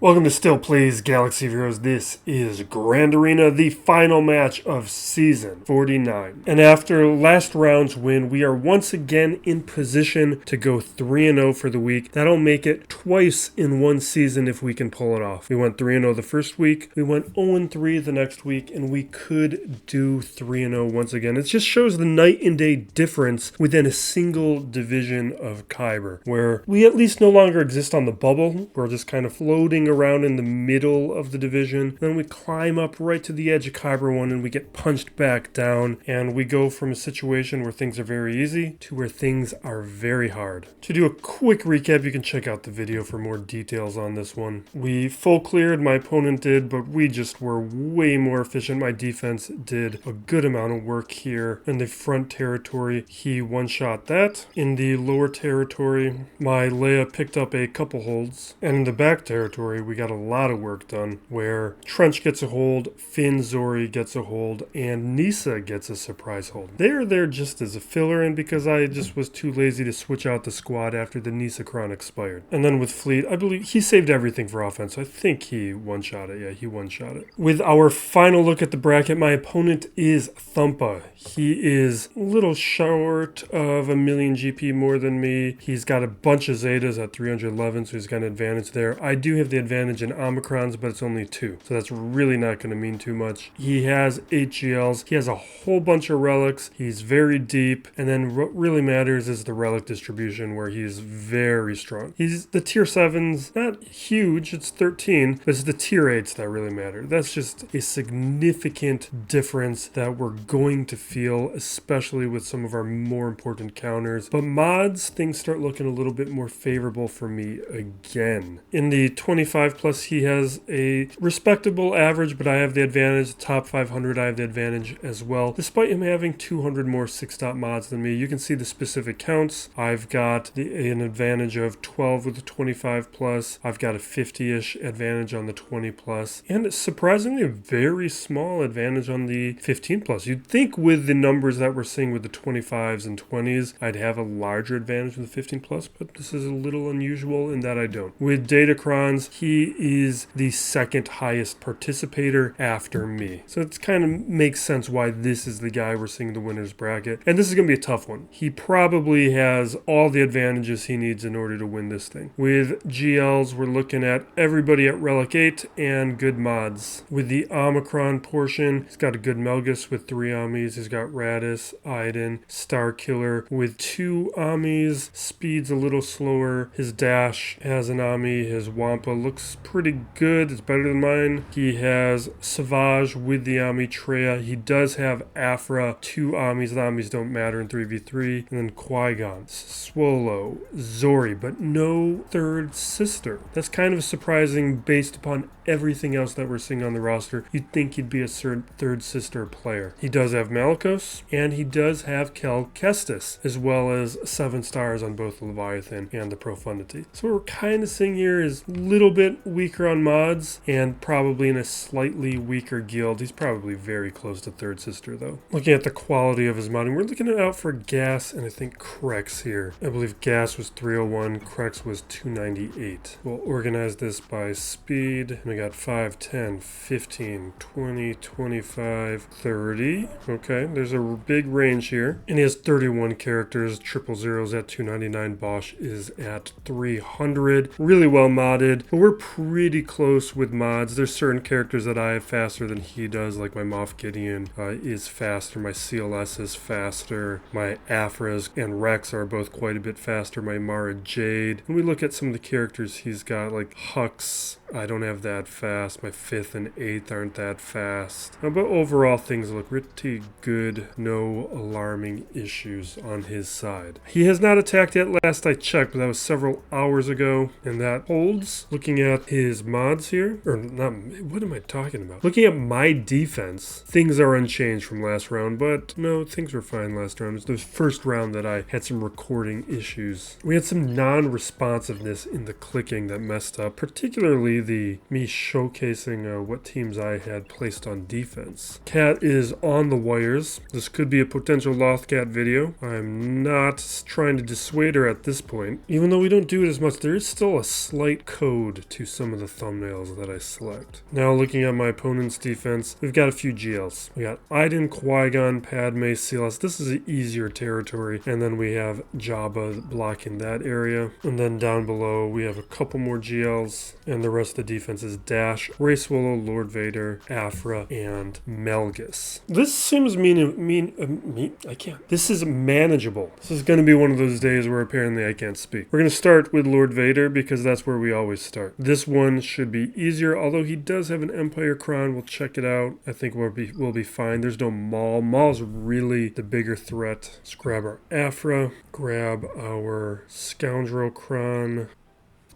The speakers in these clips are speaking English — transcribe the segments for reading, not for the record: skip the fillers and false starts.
Welcome to Still Plays Galaxy of Heroes. This is Grand Arena, the final match of Season 49. And after last round's win, we are once again in position to go 3-0 for the week. That'll make it twice in one season if we can pull it off. We went 3-0 the first week, we went 0-3 the next week, and we could do 3-0 once again. It just shows the night and day difference within a single division of Kyber, where we at least no longer exist on the bubble. We're just kind of floating around in the middle of the division. Then we climb up right to the edge of Kyber 1 and we get punched back down, and we go from a situation where things are very easy to where things are very hard. To do a quick recap, you can check out the video for more details on this one. We full cleared, my opponent did, but we just were way more efficient. My defense did a good amount of work here. In the front territory, he one-shot that. In the lower territory, my Leia picked up a couple holds. And in the back territory, we got a lot of work done, where Trench gets a hold, Finn Zori gets a hold, and Nisa gets a surprise hold. They're there just as a filler and because I just was too lazy to switch out the squad after the Nisa Cron expired. And then with Fleet, I believe he saved everything for offense. I think he one-shot it. Yeah, he one-shot it. With our final look at the bracket, my opponent is Thumpa. He is a little short of a million GP more than me. He's got a bunch of Zetas at 311, so he's got an advantage there. I do have the advantage in Omicrons, but it's only 2, so that's really not going to mean too much. He has 8 GLs. He has a whole bunch of relics. He's very deep, and then what really matters is the relic distribution, where he's very strong. He's the tier 7's not huge, it's 13, but it's the tier 8s that really matter. That's just a significant difference that we're going to feel, especially with some of our more important counters. But mods, things start looking a little bit more favorable for me again. In the 25 plus, he has a respectable average, but I have the advantage. Top 500, I have the advantage as well. Despite him having 200 more 6-dot mods than me, you can see the specific counts. I've got an advantage of 12 with the 25 plus. I've got a 50-ish advantage on the 20 plus, and surprisingly a very small advantage on the 15 plus. You'd think with the numbers that we're seeing with the 25s and 20s, I'd have a larger advantage with the 15 plus, but this is a little unusual in that I don't. With Datacrons, he is the second highest participator after me. So it kind of makes sense why this is the guy we're seeing the winner's bracket. And this is going to be a tough one. He probably has all the advantages he needs in order to win this thing. With GLs, we're looking at everybody at Relic 8 and good mods. With the Omicron portion, he's got a good Melgus with 3 Amis. He's got Radis, Iden, Starkiller with 2 Amis. Speed's a little slower. His dash has an Ami. His Wampa looks pretty good. It's better than mine. He has Savage with the Ami Treya. He does have Afra, 2 Amis. The Amis don't matter in 3v3. And then Qui-Gon, Swolo, Zori, but no third sister. That's kind of surprising based upon everything else that we're seeing on the roster. You'd think he'd be a third sister player. He does have Malicos, and he does have Kel Kestis, as well as 7 stars on both the Leviathan and the Profundity. So what we're kind of seeing here is a little bit weaker on mods, and probably in a slightly weaker guild. He's probably very close to third sister, though. Looking at the quality of his modding, we're looking out for Gas and I think Krex here. I believe Gas was 301, Krex was 298. We'll organize this by speed. We got 5, 10, 15, 20, 25, 30. Okay, there's a big range here. And he has 31 characters. 000's at 299. Bosch is at 300. Really well modded, but we're pretty close with mods. There's certain characters that I have faster than he does, like my Moff Gideon is faster. My CLS is faster. My Afras and Rex are both quite a bit faster. My Mara Jade. When we look at some of the characters he's got, like Hux, I don't have that fast. My 5th and 8th aren't that fast. But overall, things look pretty good. No alarming issues on his side. He has not attacked yet, last I checked, but that was several hours ago, and that holds. Looking at his mods here, or not, what am I talking about? Looking at my defense, things are unchanged from last round, but no, things were fine last round. It was the first round that I had some recording issues. We had some non-responsiveness in the clicking that messed up, particularly me showcasing what teams I had placed on defense. Cat is on the wires. This could be a potential Lothcat video. I'm not trying to dissuade her at this point. Even though we don't do it as much, there is still a slight code to some of the thumbnails that I select. Now looking at my opponent's defense, we've got a few GLs. We got Iden, Qui-Gon, Padme, Silas. This is an easier territory. And then we have Jabba blocking that area. And then down below, we have a couple more GLs. And the rest of the defense is Dash, Rey Swallow, Lord Vader, Afra, and Melgus. This seems I can't. This is manageable. This is going to be one of those days where apparently I can't speak. We're going to start with Lord Vader because that's where we always start. This one should be easier, although he does have an Empire Crown. We'll check it out. I think we'll be fine. There's no Maul. Maul's really the bigger threat. Let's grab our Afra, grab our Scoundrel Crown,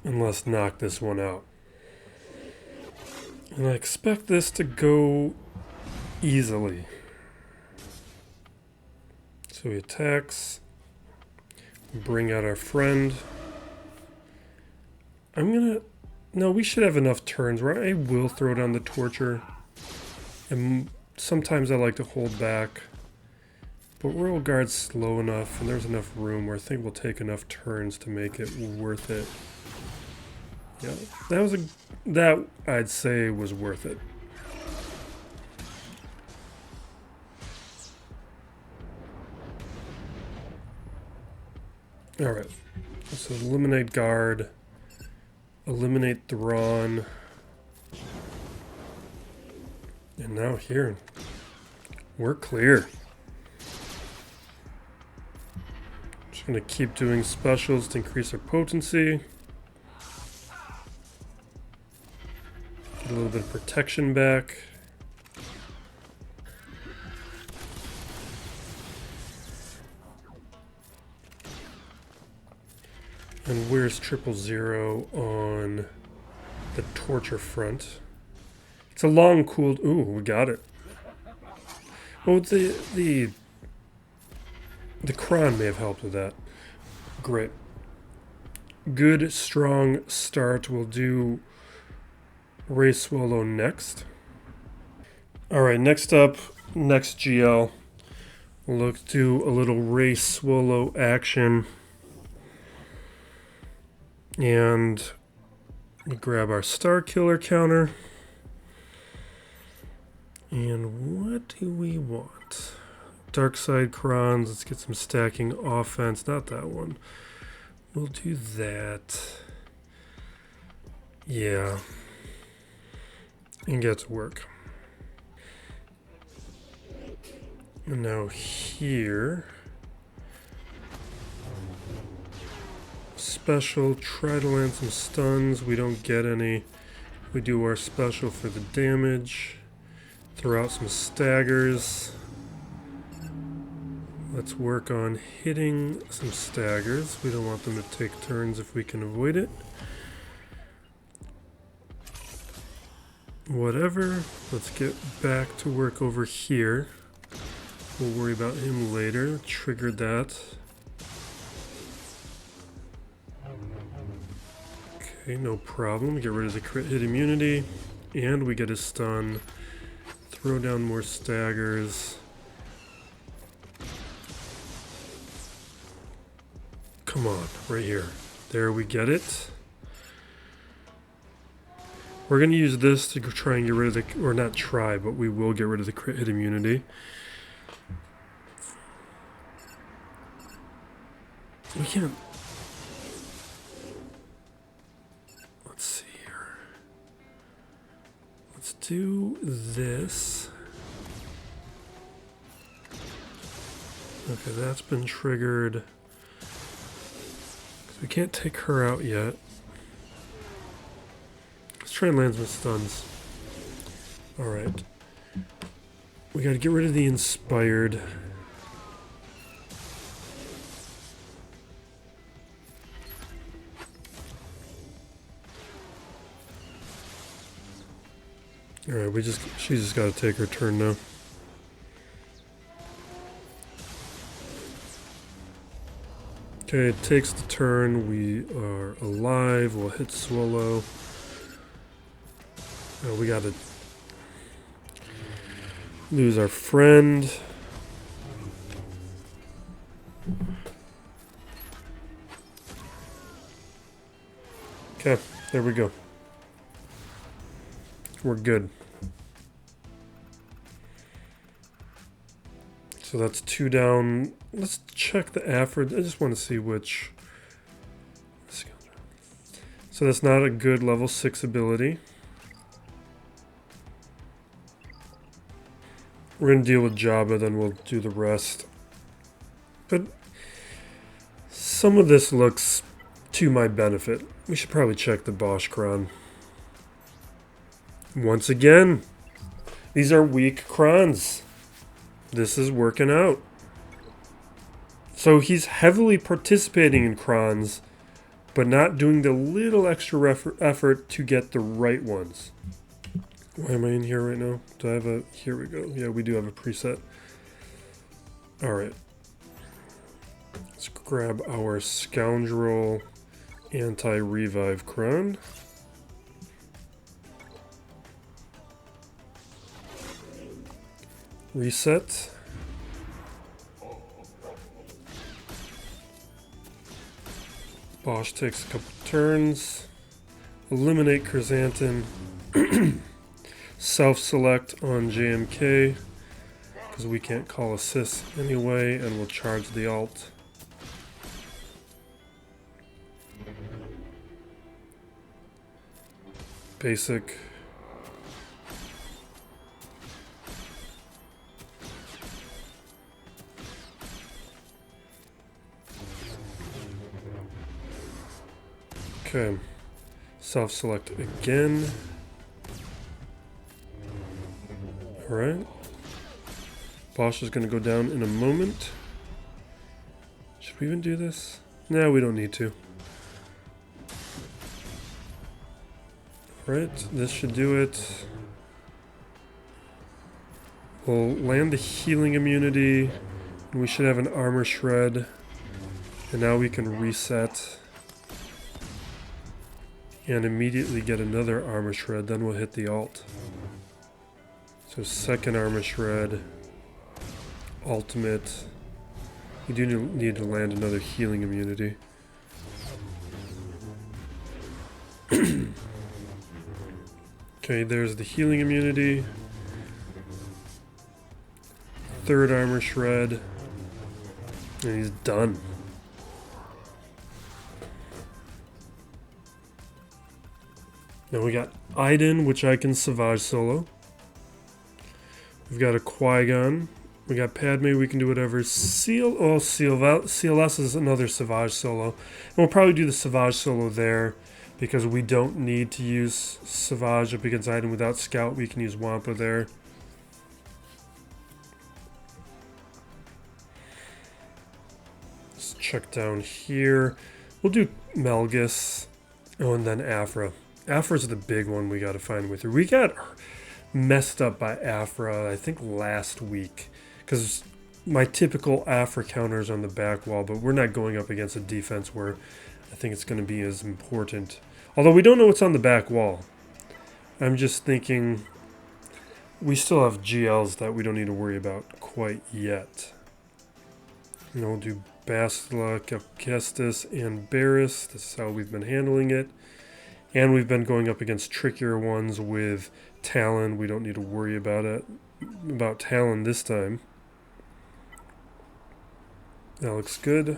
and let's knock this one out. And I expect this to go easily. So he attacks, bring out our friend. No, we should have enough turns where I will throw down the Torture. And sometimes I like to hold back. But Royal Guard's slow enough and there's enough room where I think we'll take enough turns to make it worth it. Yeah, that I'd say was worth it. Alright, so eliminate Guard, eliminate Thrawn, and now here, we're clear. Just going to keep doing specials to increase our potency. Get a little bit of protection back. And where's 000 on the Torture front? It's a long cooled. Ooh, we got it. Oh, the Kron may have helped with that. Great. Good, strong start. We'll do Rey Swallow next. Alright, next up, next GL. We'll do a little Rey Swallow action. And we grab our Star Killer counter. And what do we want? Dark Side Crons. Let's get some stacking offense. Not that one. We'll do that. Yeah. And get to work. And now here. Special, try to land some stuns. We don't get any. We do our special for the damage. Throw out some staggers. Let's work on hitting some staggers. We don't want them to take turns if we can avoid it. Whatever. Let's get back to work over here. We'll worry about him later. Triggered that. Okay, no problem. Get rid of the crit hit immunity. And we get a stun. Throw down more staggers. Come on, right here. There we get it. We're going to use this to try and get rid of the... Or not try, but we will get rid of the crit hit immunity. We can't... Let's see here. Let's do this. Okay, that's been triggered. We can't take her out yet. Let's try and land some stuns. Alright. We gotta get rid of the Inspired. Alright, she's just gotta take her turn now. Okay, it takes the turn. We are alive. We'll hit Swallow. We gotta lose our friend. Okay, there we go. We're good. So that's 2 down. Let's check the Afra. I just want to see which. So that's not a good level 6 ability. We're going to deal with Jabba, then we'll do the rest. But some of this looks to my benefit. We should probably check the Bosch Kron. Once again, these are weak Krons. This is working out. So he's heavily participating in Krons, but not doing the little extra effort to get the right ones. Why am I in here right now? Do I have a... Here we go. Yeah, we do have a preset. Alright. Let's grab our Scoundrel Anti-Revive Kron. Reset. Bosch takes a couple turns. Eliminate Chrysanthemum. Self-select on JMK, because we can't call assist anyway, and we'll charge the alt. Basic. Okay. Self-select again. Alright. Bosch is going to go down in a moment. Should we even do this? No, we don't need to. Alright, this should do it. We'll land the healing immunity, and we should have an armor shred. And now we can reset. And immediately get another armor shred, then we'll hit the alt. So second armor shred, ultimate. You do need to land another healing immunity. Okay, there's the healing immunity. Third armor shred. And he's done. Now we got Iden, which I can Savage solo. We've got a Qui-Gon. We got Padme, we can do whatever. CLS is another Savage solo. And we'll probably do the Savage solo there, because we don't need to use Savage up against Iden without Scout. We can use Wampa there. Let's check down here. We'll do Melgus. Oh, and then Afra. Afra's the big one we got to find with her. We got messed up by Afra, I think, last week. Because my typical Afra counters on the back wall, but we're not going up against a defense where I think it's going to be as important. Although we don't know what's on the back wall. I'm just thinking we still have GLs that we don't need to worry about quite yet. And we'll do Bastila, Kestis, and Barris. This is how we've been handling it. And we've been going up against trickier ones with Talon. We don't need to worry about Talon this time. That looks good.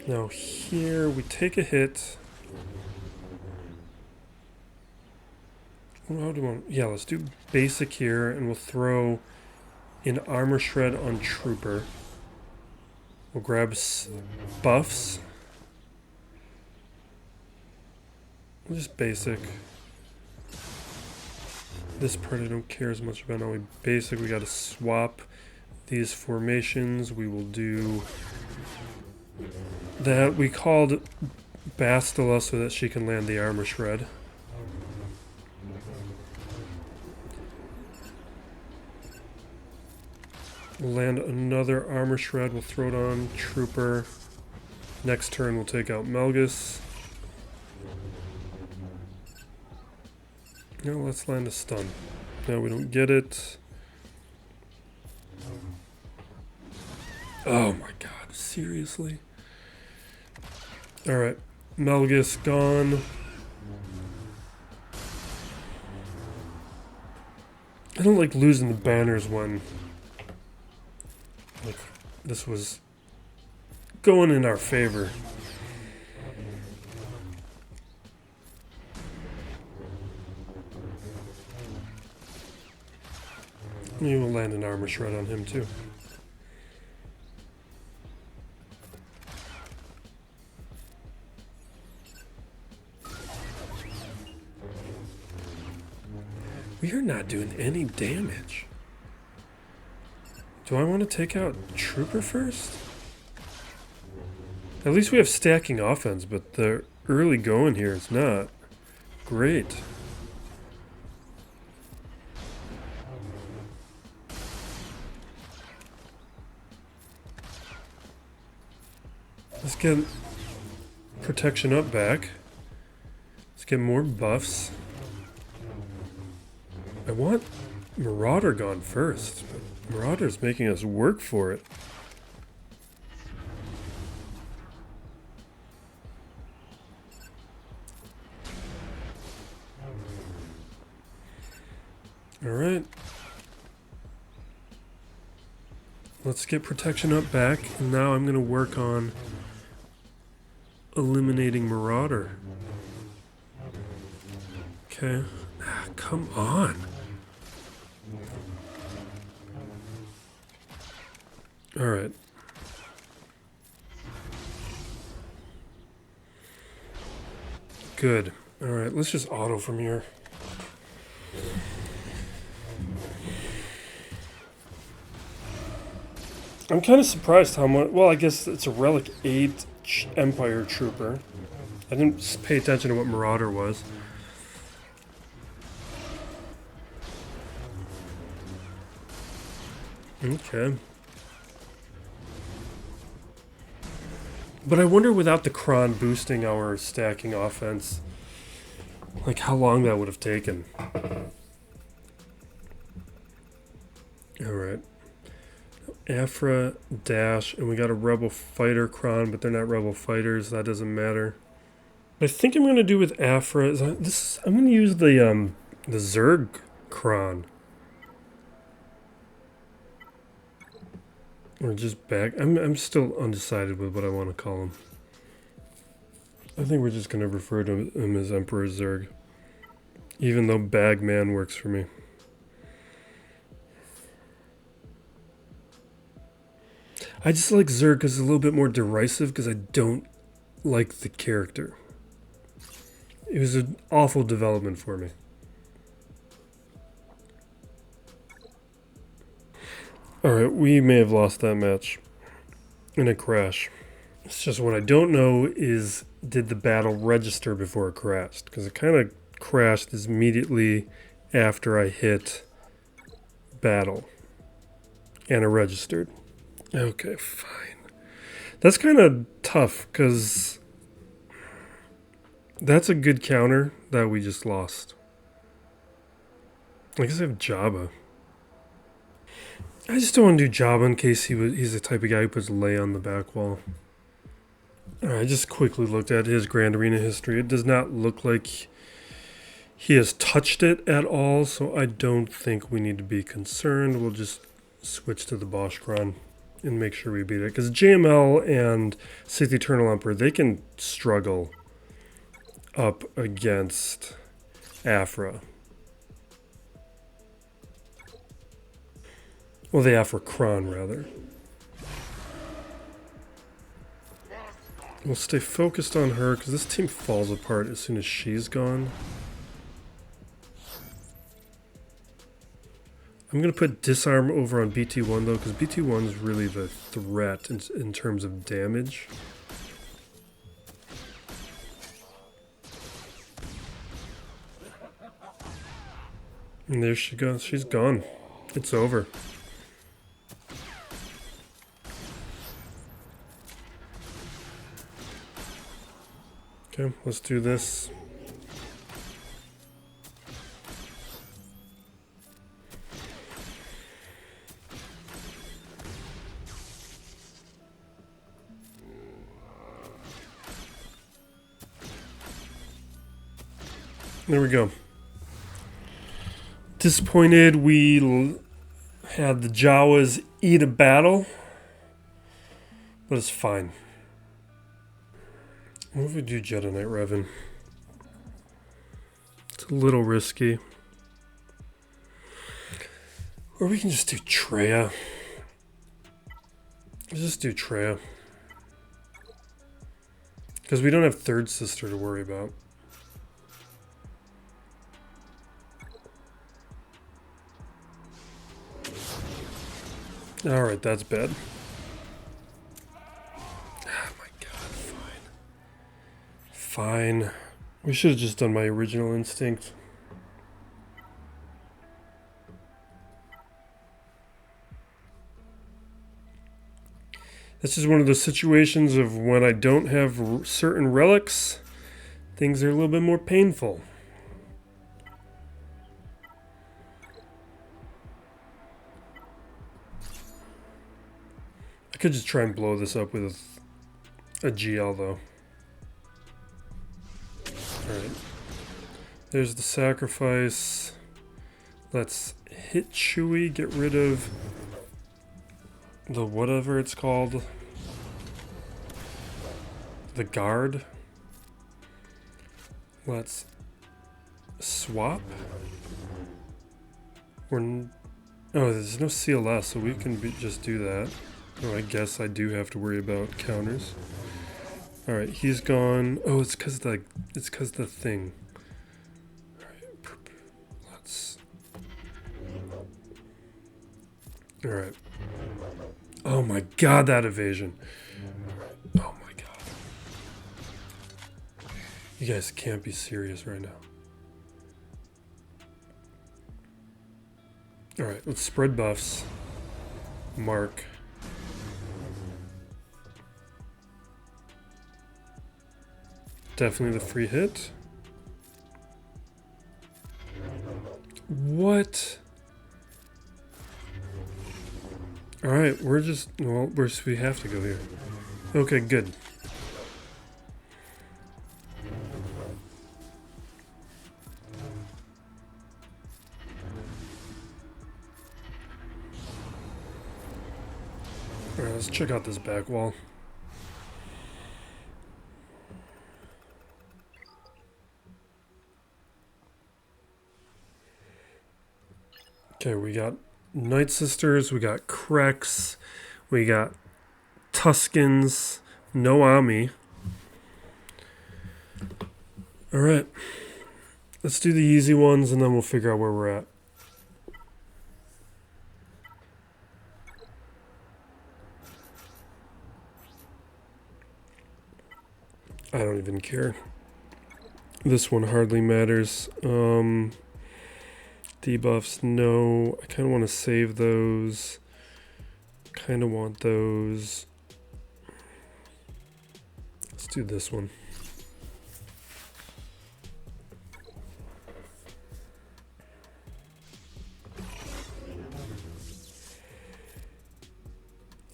Now here we take a hit. How do we want? Yeah, let's do basic here, and we'll throw an armor shred on Trooper. We'll grab buffs. Just basic. This part I don't care as much about. Now we basic. We got to swap these formations. We will do that. We called Bastila so that she can land the armor shred. We'll land another armor shred. We'll throw it on Trooper. Next turn we'll take out Melgus. No, let's land a stun. No, we don't get it. Oh my god, seriously? Alright, Melgus gone. I don't like losing the banners when, like, this was going in our favor. Maybe we'll land an armor shred on him too. We are not doing any damage. Do I want to take out Trooper first? At least we have stacking offense, but the early going here is not great. Let's get protection up back. Let's get more buffs. I want Marauder gone first, but Marauder's making us work for it. Alright. Let's get protection up back, and now I'm going to work on eliminating Marauder. Okay. Ah, come on. Alright. Good. Alright, let's just auto from here. I'm kind of surprised how much... Well, I guess it's a Relic 8 Empire Trooper. I didn't pay attention to what Marauder was. Okay. But I wonder without the Kron boosting our stacking offense, like how long that would have taken. Alright. Afra, Dash, and we got a Rebel Fighter Kron, but they're not Rebel Fighters, that doesn't matter. I think I'm going to do with Afra, I'm going to use the Zerg Kron. Or just back. I'm still undecided with what I want to call him. I think we're just going to refer to him as Emperor Zerg. Even though Bagman works for me. I just like Zerg because it's a little bit more derisive because I don't like the character. It was an awful development for me. Alright, we may have lost that match in a crash. It's just what I don't know is, did the battle register before it crashed? Because it kind of crashed immediately after I hit battle. And it registered. Okay, fine. That's kind of tough, because that's a good counter that we just lost. I guess I have Jabba. I just don't want to do Jabba in case he's the type of guy who puts lay on the back wall. I just quickly looked at his Grand Arena history. It does not look like he has touched it at all, so I don't think we need to be concerned. We'll just switch to the Bosch Kron and make sure we beat it. Because JML and Sith Eternal Emperor, they can struggle up against Afra. Well, the Afra Kron, rather. We'll stay focused on her, because this team falls apart as soon as she's gone. I'm going to put Disarm over on BT1, though, because BT1 is really the threat in terms of damage. And there she goes. She's gone. It's over. Okay, let's do this. There we go. Disappointed we had the Jawas eat a battle, but it's fine. What if we do Jedi Knight Revan? It's a little risky. Or we can just do Treya. Let's just do Treya. Because we don't have third sister to worry about. Alright, that's bad. Oh my god, fine. Fine. We should have just done my original instinct. This is one of those situations of when I don't have certain relics, things are a little bit more painful. I could just try and blow this up with a GL though. Alright. There's the sacrifice. Let's hit Chewie, get rid of the whatever it's called. The guard. Let's swap. Oh, there's no CLS, so we can just do that. Oh, I guess I do have to worry about counters. Alright, he's gone. Oh, it's because the thing. Alright. Oh my god, that evasion. Oh my god. You guys can't be serious right now. Alright, let's spread buffs. Mark. Definitely the free hit. What? Alright, we're just... Well, we have to go here. Okay, good. Alright, let's check out this back wall. Okay, we got Night Sisters, we got Krex, we got Tuskens, no Ami. Alright, let's do the easy ones and then we'll figure out where we're at. I don't even care. This one hardly matters. Debuffs, no. I kind of want to save those. Kind of want those. Let's do this one.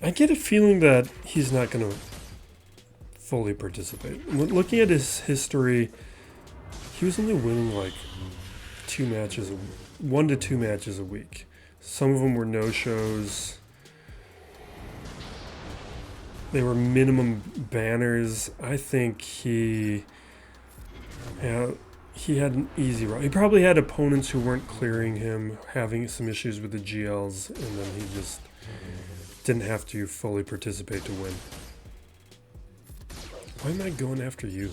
I get a feeling that he's not going to fully participate. Looking at his history, he was only winning like 1 to 2 matches a week. Some of them were no-shows. They were minimum banners. I think he had an easy run. He probably had opponents who weren't clearing him, having some issues with the GLs, and then he just didn't have to fully participate to win. Why am I going after you?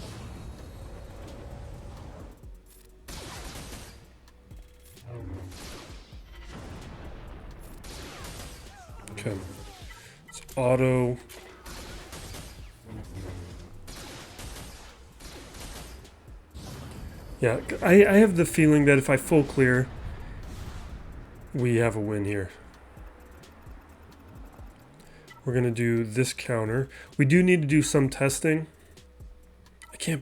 Okay. It's auto. Yeah, I have the feeling that if I full clear, we have a win here. We're going to do this counter. We do need to do some testing. I cannot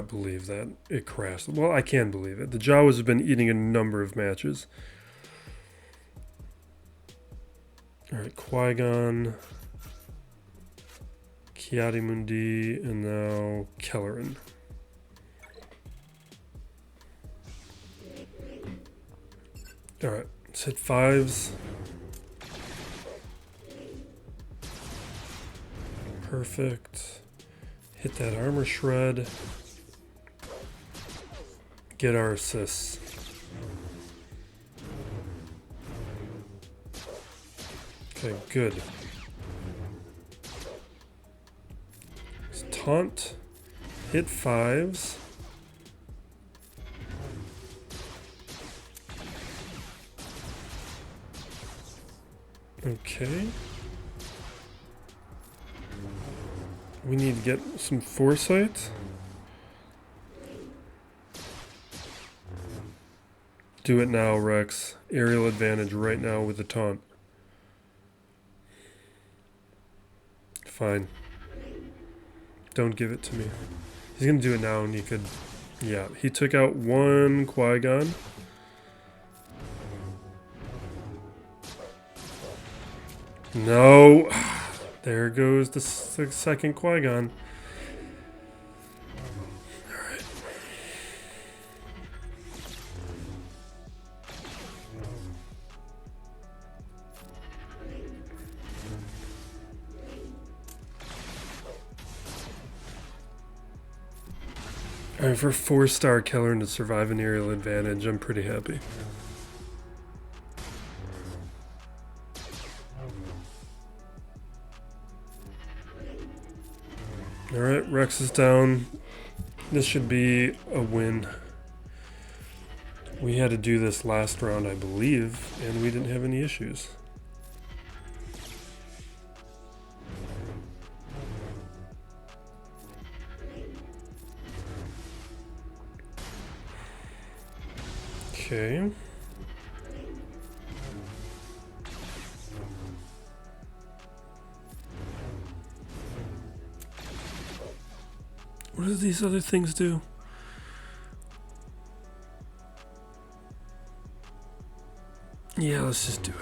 believe that it crashed. Well, I can believe it. The Jawas have been eating a number of matches. Alright, Qui-Gon, Kiadi-Mundi, and now Kelleran. Alright, let's hit 5s. Perfect. Hit that armor shred. Get our assists. Okay, good. Let's taunt. Hit 5s. Okay. We need to get some foresight. Do it now, Rex. Aerial advantage right now with the taunt. Fine. Don't give it to me. He's gonna do it now and you could... Yeah, he took out one Qui-Gon. No! There goes the second Qui-Gon. Alright. Alright, for 4-star Kelleran to survive an aerial advantage, I'm pretty happy. Alright, Rex is down. This should be a win. We had to do this last round, I believe, and we didn't have any issues. Okay. What do these other things do? Yeah, let's just do it.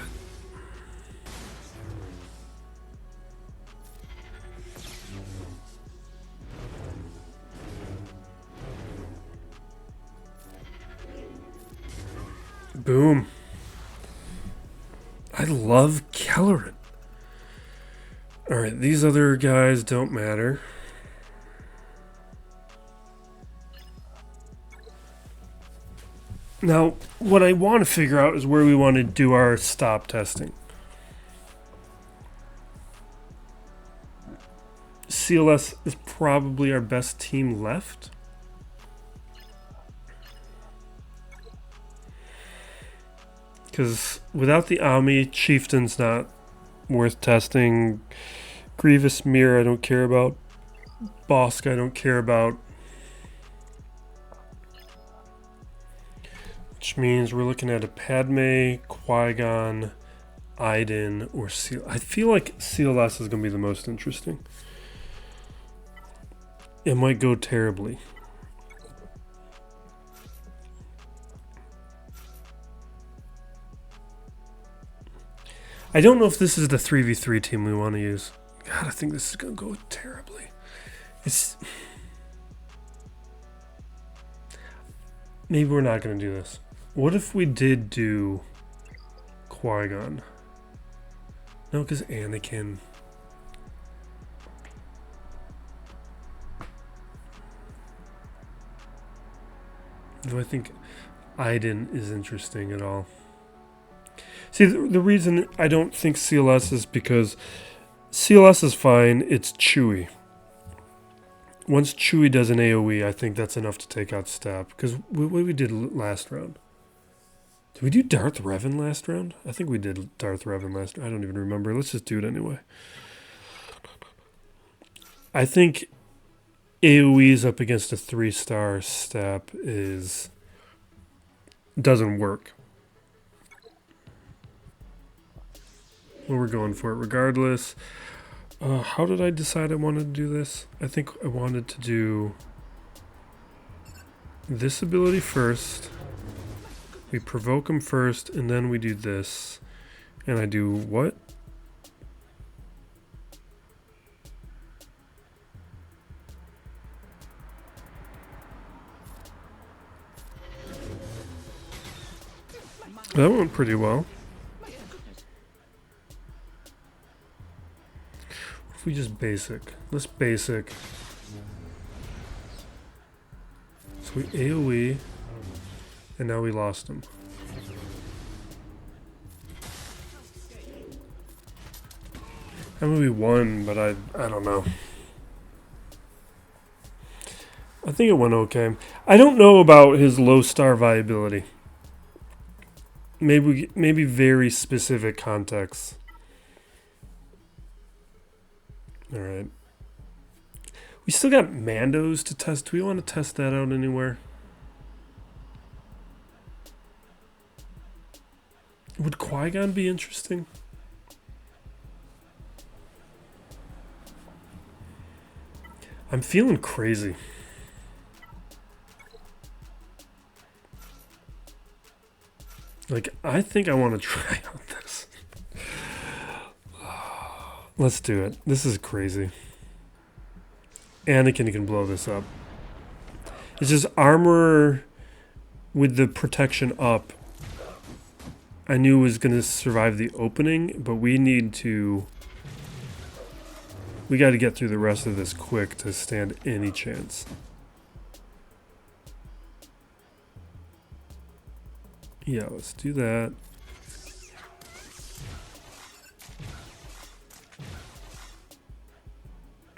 Boom. I love Kelleran. Alright, these other guys don't matter. Now, what I want to figure out is where we want to do our stop testing. CLS is probably our best team left. Because without the Ami, Chieftain's not worth testing. Grievous Mirror I don't care about. Bosk I don't care about. Which means we're looking at a Padme, Qui-Gon, Iden, or CLS. I feel like CLS is going to be the most interesting. It might go terribly. I don't know if this is the 3v3 team we want to use. God, I think this is going to go terribly. Maybe we're not going to do this. What if we did do Qui-Gon? No, because Anakin. Do I think Iden is interesting at all? See, the reason I don't think CLS is because CLS is fine, it's Chewie. Once Chewie does an AoE, I think that's enough to take out Stab. Because what we did last round. Did we do Darth Revan last round? I think we did Darth Revan last round. I don't even remember. Let's just do it anyway. I think AoEs up against a 3-star Stab doesn't work. Well, we're going for it regardless. How did I decide I wanted to do this? I think I wanted to do this ability first. We provoke him first, and then we do this. And I do what? That went pretty well. What if we just basic? Let's basic. So we AoE, and now we lost him. I mean, we won, but I don't know. I think it went okay. I don't know about his low star viability. Maybe very specific contexts. All right. We still got Mandos to test. Do we want to test that out anywhere? Would Qui-Gon be interesting? I'm feeling crazy. Like, I think I want to try out this. Let's do it. This is crazy. Anakin can blow this up. It's just armor with the protection up. I knew it was going to survive the opening, but we need to... We got to get through the rest of this quick to stand any chance. Yeah, let's do that.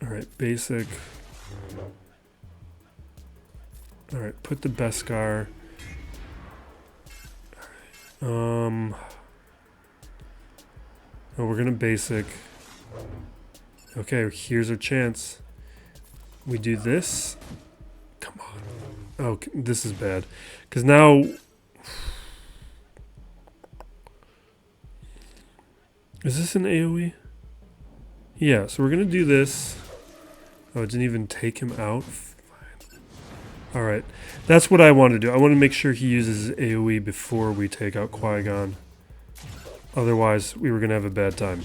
Alright, basic. Alright, put the Beskar. Oh, we're gonna basic. Okay, here's our chance. We do this. Come on. Oh, this is bad. Because now... Is this an AoE? Yeah, so we're going to do this. Oh, it didn't even take him out? Fine. Alright. That's what I want to do. I want to make sure he uses AoE before we take out Qui-Gon. Otherwise, we were going to have a bad time.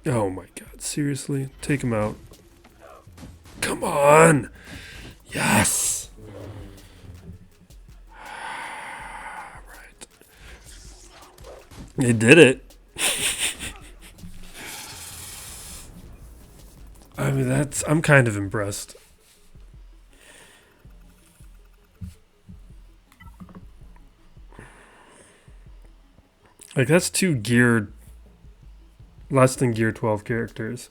Oh my god, seriously? Take him out. Come on! Yes! Right. They did it. I mean, I'm kind of impressed. Like, that's two geared... Less than Gear 12 characters.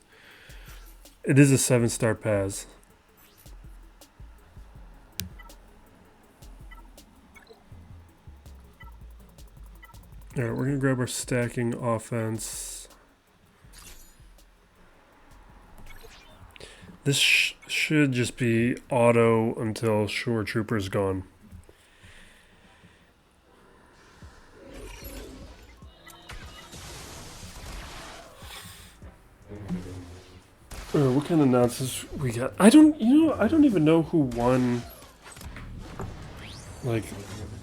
It is a 7-star Paz. Alright, we're going to grab our stacking offense. This should just be auto until Shore Trooper's gone. What kind of nonsense we got? I don't even know who won. Like,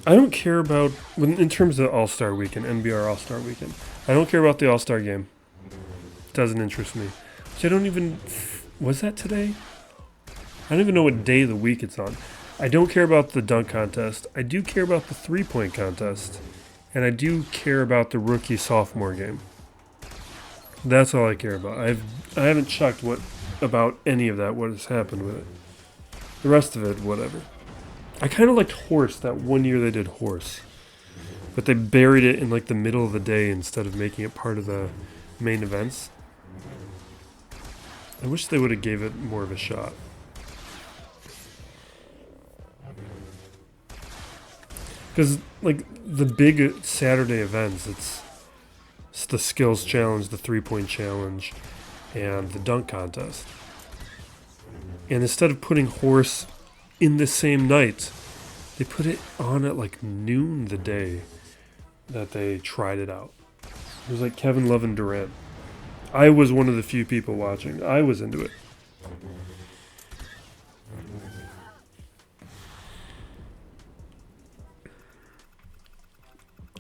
I don't care about, in terms of All-Star Weekend, NBR All-Star Weekend. I don't care about the All-Star game. It doesn't interest me. Which I don't even, was that today? I don't even know what day of the week it's on. I don't care about the dunk contest. I do care about the three-point contest. And I do care about the rookie-sophomore game. That's all I care about. I haven't checked about any of that, what has happened with it. The rest of it, whatever. I kind of liked Horse that one year they did Horse. But they buried it in like the middle of the day instead of making it part of the main events. I wish they would have gave it more of a shot. Because like the big Saturday events, it's the skills challenge, the three-point challenge, and the dunk contest. And instead of putting Horse in the same night, they put it on at like noon the day that they tried it out. It was like Kevin Love and Durant. I was one of the few people watching. I was into it.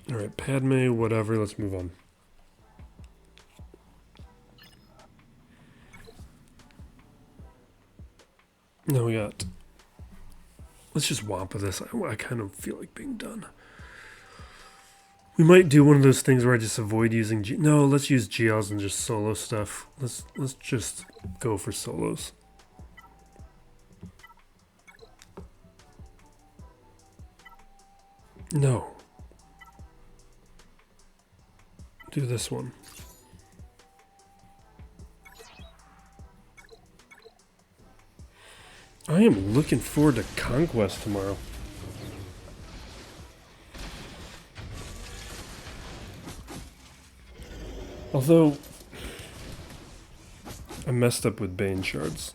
Alright, Padme, whatever, let's move on. Now we got Let's just Wampa this. I kind of feel like being done. We might do one of those things where I just avoid using No, let's use GLs and just solo stuff. Let's just go for solos. No. Do this one. I am looking forward to Conquest tomorrow. Although, I messed up with Bane shards.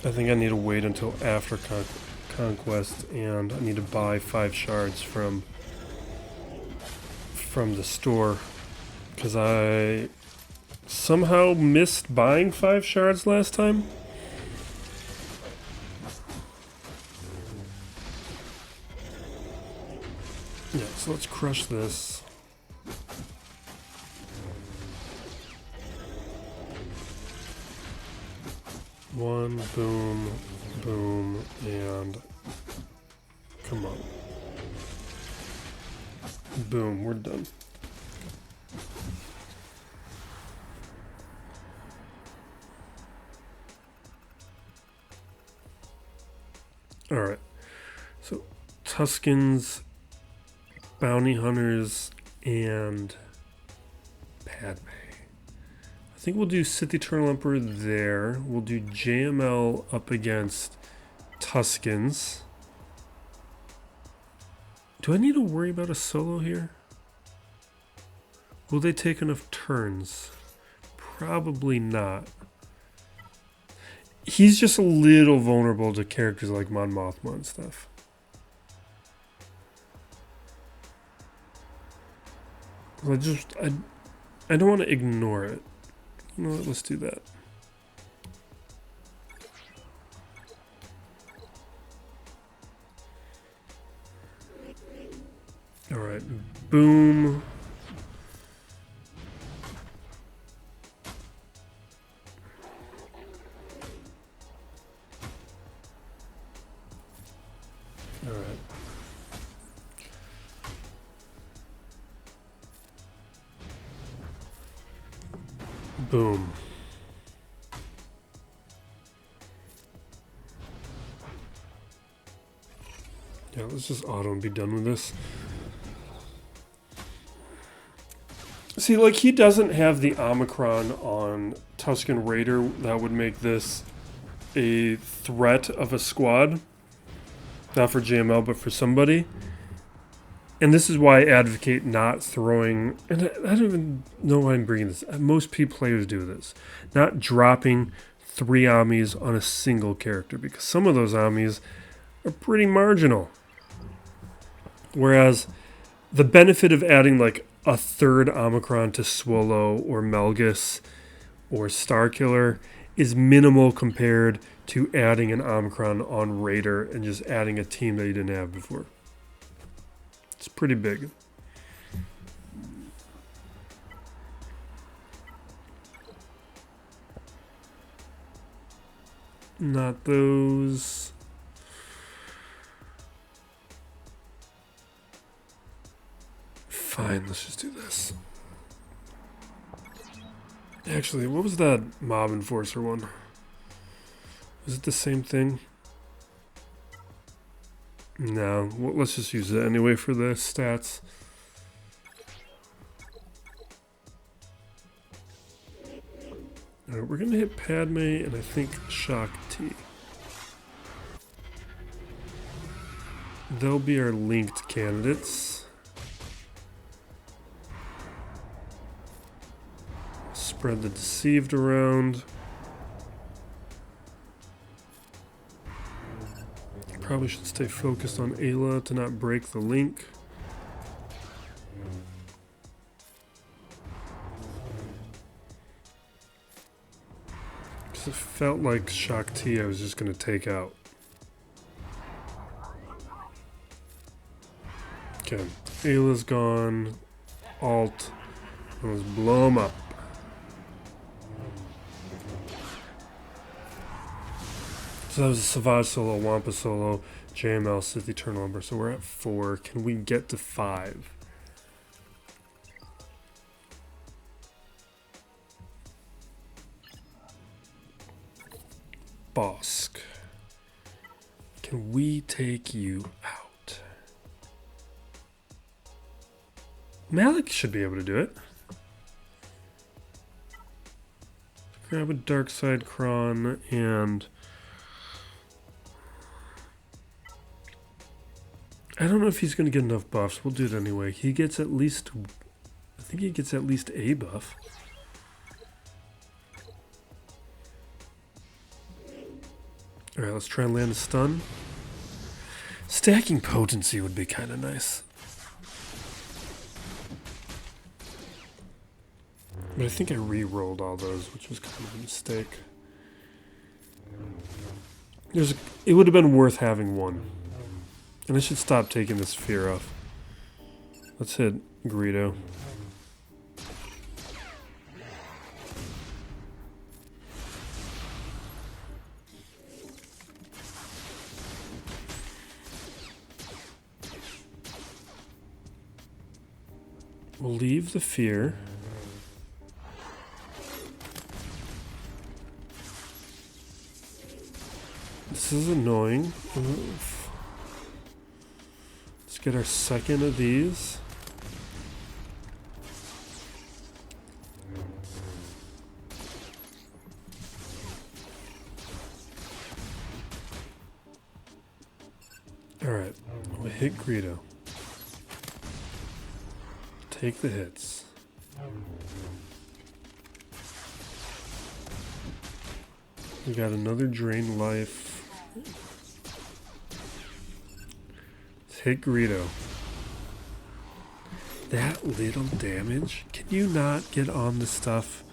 I think I need to wait until after Conquest, and I need to buy 5 shards from the store, because I somehow missed buying 5 shards last time. Yeah, so let's crush this. One, boom, boom, and come on. Boom, we're done. Alright, so Tuskens, Bounty Hunters, and Padme. I think we'll do Sith Eternal Emperor there. We'll do JML up against Tuskens. Do I need to worry about a solo here? Will they take enough turns? Probably not. He's just a little vulnerable to characters like Mon Mothma and stuff. I don't want to ignore it. You know what, let's do that. Alright, boom. Alright. Boom. Yeah, let's just auto and be done with this. See, like, he doesn't have the Omicron on Tusken Raider that would make this a threat of a squad. Not for JML, but for somebody. And this is why I advocate not throwing, and I don't even know why I'm bringing this. Most P players do this. Not dropping 3 armies on a single character, because some of those armies are pretty marginal. Whereas the benefit of adding like a 3rd Omicron to Swallow or Melgus or Starkiller is minimal compared to adding an Omicron on Raider and just adding a team that you didn't have before. It's pretty big. Not those. Fine, let's just do this. Actually, what was that Mob Enforcer one? Is it the same thing? No, let's just use it anyway for the stats. Alright, we're gonna hit Padme and I think Shock T. They'll be our linked candidates. Spread the Deceived around. Probably should stay focused on Ayla to not break the link. Because it felt like Shock T I was just going to take out. Okay, Ayla's gone. Alt. Let's blow them up. So that was a Savage solo, Wampa solo, JML, Sith Eternal Ember. So we're at 4. Can we get to 5? Bosk. Can we take you out? Malik should be able to do it. Grab a Dark Side Kron and... I don't know if he's going to get enough buffs. We'll do it anyway. He gets at least... I think he gets at least a buff. Alright, let's try and land a stun. Stacking potency would be kind of nice. But I think I re-rolled all those, which was kind of a mistake. It would have been worth having one. And I should stop taking this fear off. Let's hit Greedo. We'll leave the fear. This is annoying. Oof. Let's get our second of these. Alright, we'll hit Greedo. Take the hits. We got another drain life. Let's hit Greedo. That little damage? Can you not get on the stuff?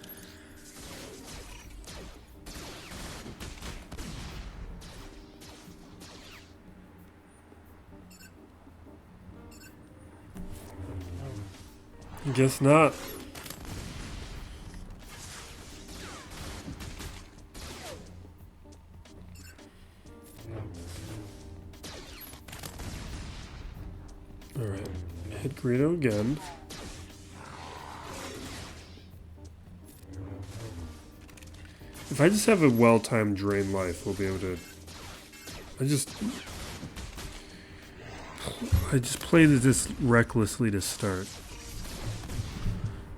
Guess not. Alright, hit Greedo again. If I just have a well-timed drain life, we'll be able to... I just played this recklessly to start.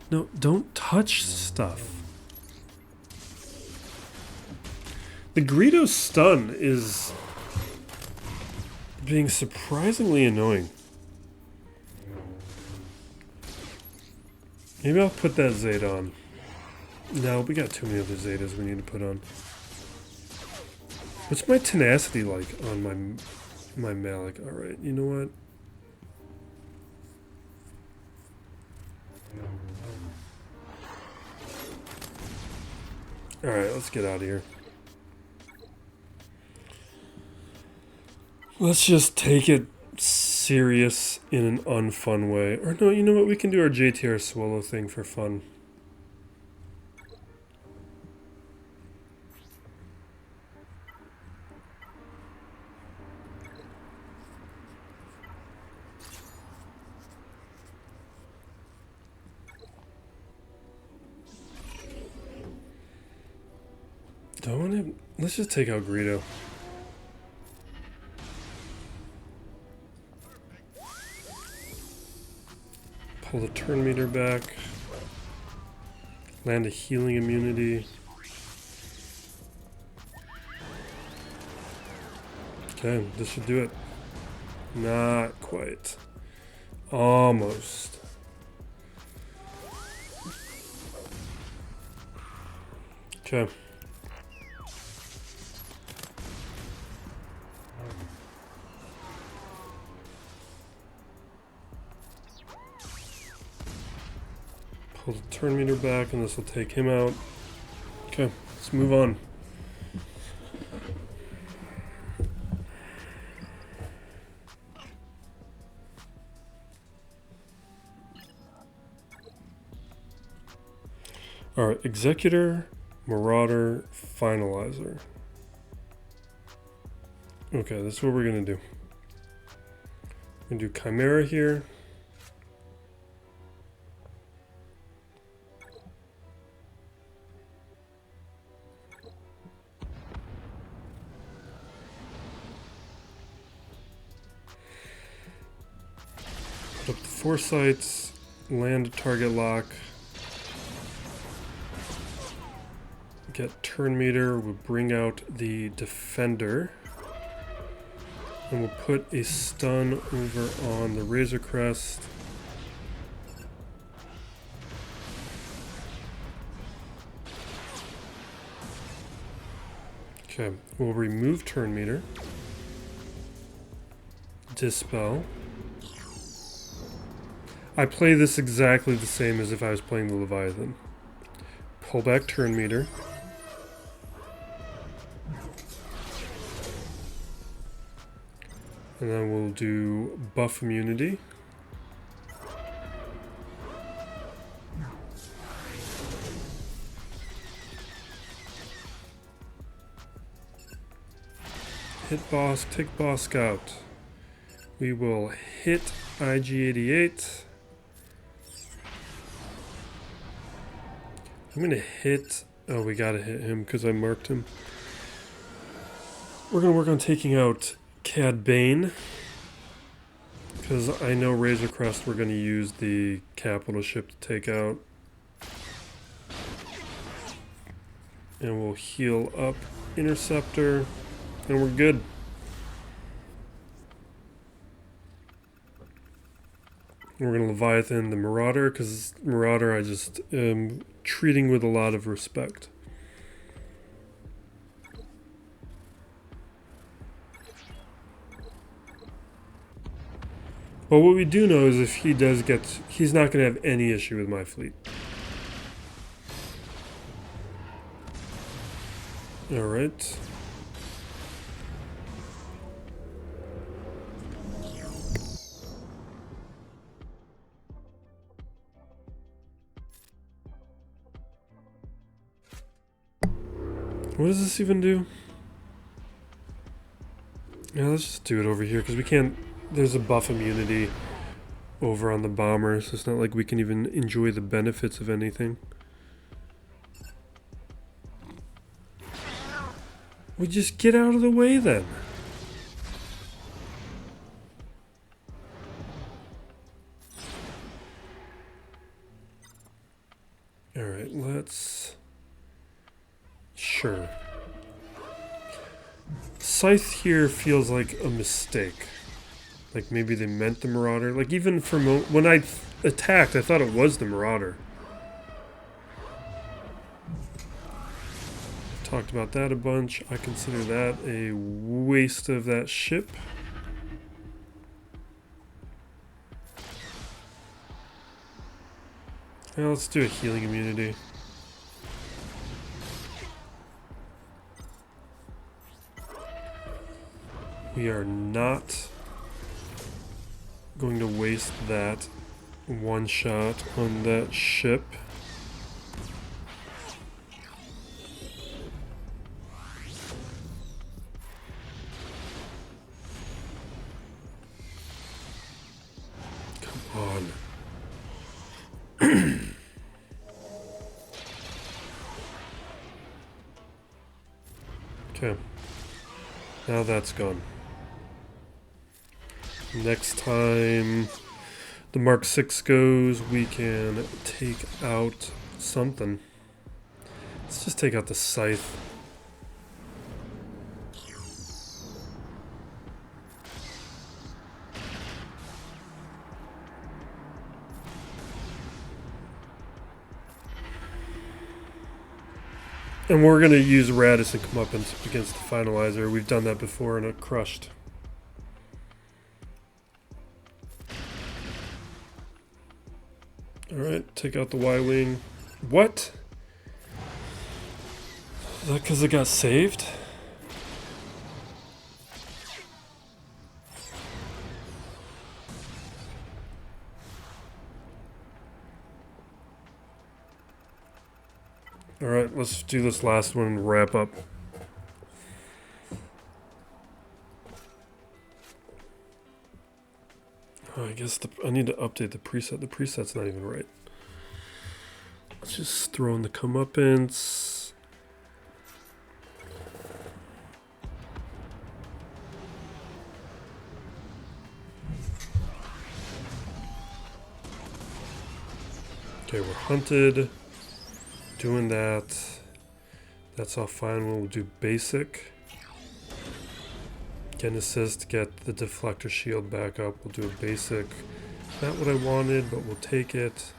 No, don't touch stuff. The Greedo stun is being surprisingly annoying. Maybe I'll put that Zeta on. No, we got too many other Zetas we need to put on. What's my tenacity like on my Malik? Alright, you know what? Alright, let's get out of here. Let's just take it serious in an unfun way. Or no, you know what? We can do our JTR Swallow thing for fun. Let's just take out Greedo. Pull the turn meter back. Land a healing immunity. Okay, this should do it. Not quite. Almost. Okay. Pull the turn meter back and this will take him out. Okay, let's move on. Alright, Executor, Marauder, Finalizer. Okay, this is what we're gonna do. We're gonna do Chimera here. Put up the foresights, land target lock. Get turn meter, we'll bring out the defender. And we'll put a stun over on the Razor Crest. Okay, we'll remove turn meter. Dispel. I play this exactly the same as if I was playing the Leviathan. Pull back turn meter. And then we'll do buff immunity. Hit boss, take boss scout. We will hit IG-88. I'm gonna hit, oh, we gotta hit him because I marked him. We're gonna work on taking out Cad Bane, because I know Razor Crest we're going to use the capital ship to take out. And we'll heal up Interceptor, and we're good. We're going to Leviathan the Marauder, because Marauder I just am treating with a lot of respect. But what we do know is if he does get... he's not going to have any issue with my fleet. Alright. What does this even do? Yeah, let's just do it over here, because we can't... there's a buff immunity over on the bomber, so it's not like we can even enjoy the benefits of anything. We just get out of the way then. Alright, let's... sure. Scythe here feels like a mistake. Like maybe they meant the Marauder. Like even for when I attacked, I thought it was the Marauder. Talked about that a bunch. I consider that a waste of that ship. Now let's do a healing immunity. We are not going to waste that one shot on that ship. Come on. Okay. Now that's gone. Next time the Mark 6 goes, we can take out something. Let's just take out the Scythe. And we're going to use Radisson Comeuppance against the Finalizer. We've done that before and it crushed. Alright, take out the Y-Wing. What? Is that because it got saved? Alright, let's do this last one and wrap up. guess I need to update the preset. The preset's not even right. Let's just throw in the comeuppance. Okay, we're hunted. Doing that. That's all fine. We'll do basic. Get an assist, get the deflector shield back up. We'll do a basic. Not what I wanted, but we'll take it.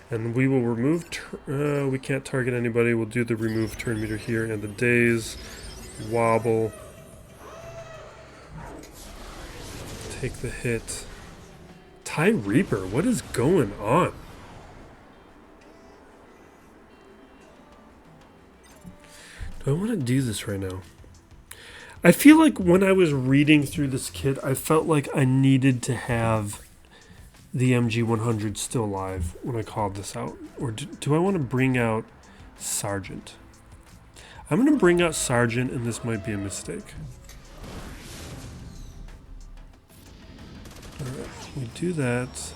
And we will remove, we can't target anybody. We'll do the remove turn meter here and the daze. Wobble. Take the hit. TIE Reaper, what is going on? Do I want to do this right now? I feel like when I was reading through this kit, I felt like I needed to have the MG100 still alive when I called this out. Or do I want to bring out Sergeant? I'm going to bring out Sergeant, and this might be a mistake. Alright, we do that.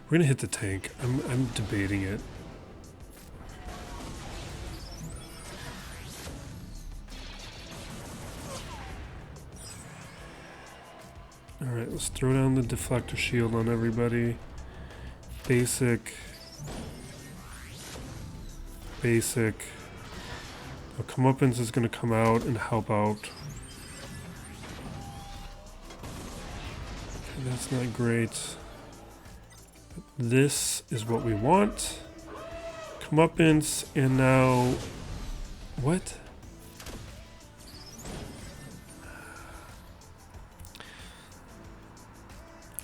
We're going to hit the tank. I'm debating it. Alright, let's throw down the deflector shield on everybody. Basic. Basic. The comeuppance is going to come out and help out. Okay, that's not great. But this is what we want. Comeuppance, and now... What?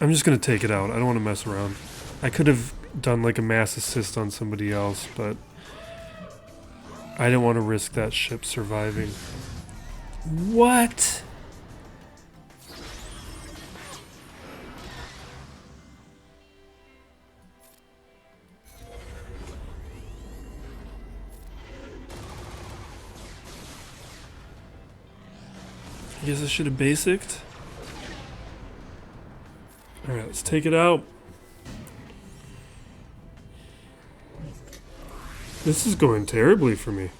I'm just going to take it out. I don't want to mess around. I could have done like a mass assist on somebody else, but I didn't want to risk that ship surviving. What? I guess I should have basicked. Alright, let's take it out. This is going terribly for me.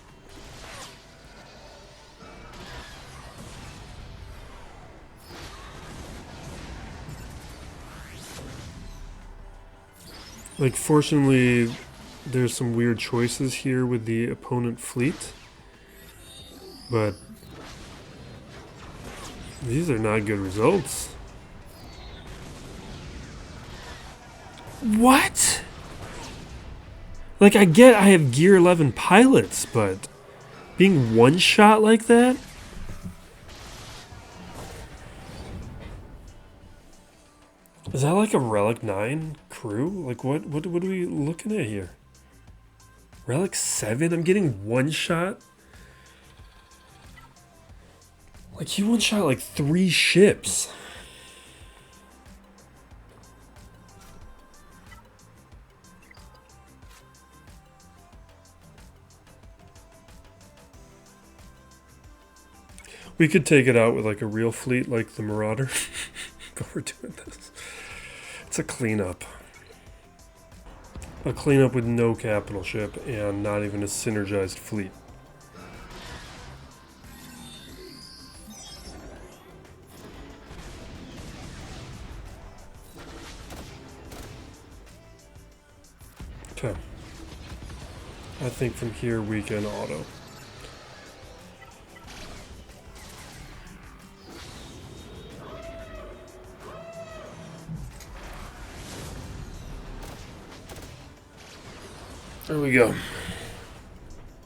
Like, fortunately, there's some weird choices here with the opponent fleet. But these are not good results. What? Like, I get I have Gear 11 pilots, but being one-shot like that? Is that like a Relic 9 crew? Like, what are we looking at here? Relic 7? I'm getting one-shot? Like, he one-shot like 3 ships. We could take it out with like a real fleet like the Marauder, but we're doing this. It's a cleanup. A cleanup with no capital ship and not even a synergized fleet. Okay. I think from here we can auto. There we go.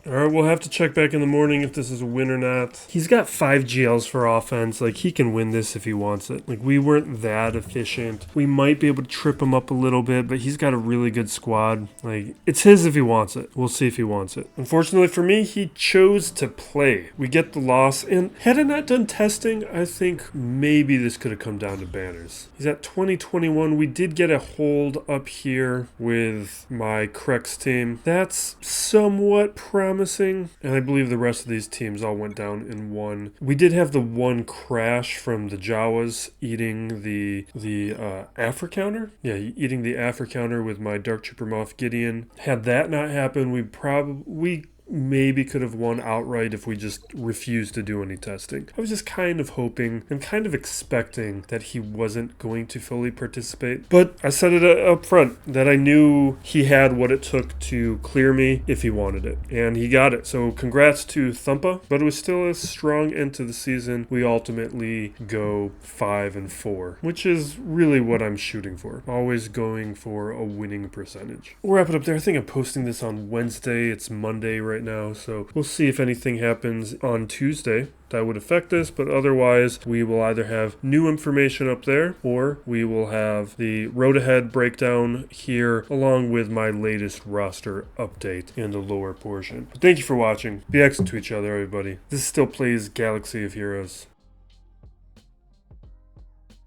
Alright, we'll have to check back in the morning if this is a win or not. He's got 5 GLs for offense. Like, he can win this if he wants it. Like, we weren't that efficient. We might be able to trip him up a little bit, but he's got a really good squad. Like, it's his if he wants it. We'll see if he wants it. Unfortunately for me, he chose to play. We get the loss, and had I not done testing, I think maybe this could have come down to banners. He's at 2021. We did get a hold up here with my Crex team. That's somewhat promising. promising, and I believe the rest of these teams all went down in one. We did have the one crash from the Jawas eating the Africouner. Yeah, eating the Africouner with my Dark Trooper Moff Gideon. Had that not happened, we maybe could have won outright if we just refused to do any testing. I was just kind of hoping and kind of expecting that he wasn't going to fully participate. But I said it up front that I knew he had what it took to clear me if he wanted it. And he got it. So congrats to Thumpa. But it was still a strong end to the season. We ultimately go 5-4, which is really what I'm shooting for. Always going for a winning percentage. We'll wrap it up there. I think I'm posting this on Wednesday. It's Monday right now, so we'll see if anything happens on Tuesday that would affect this, but otherwise we will either have new information up there or we will have the road ahead breakdown here along with my latest roster update in the lower portion. But thank you for watching. Be excellent to each other, everybody. This still plays Galaxy of Heroes.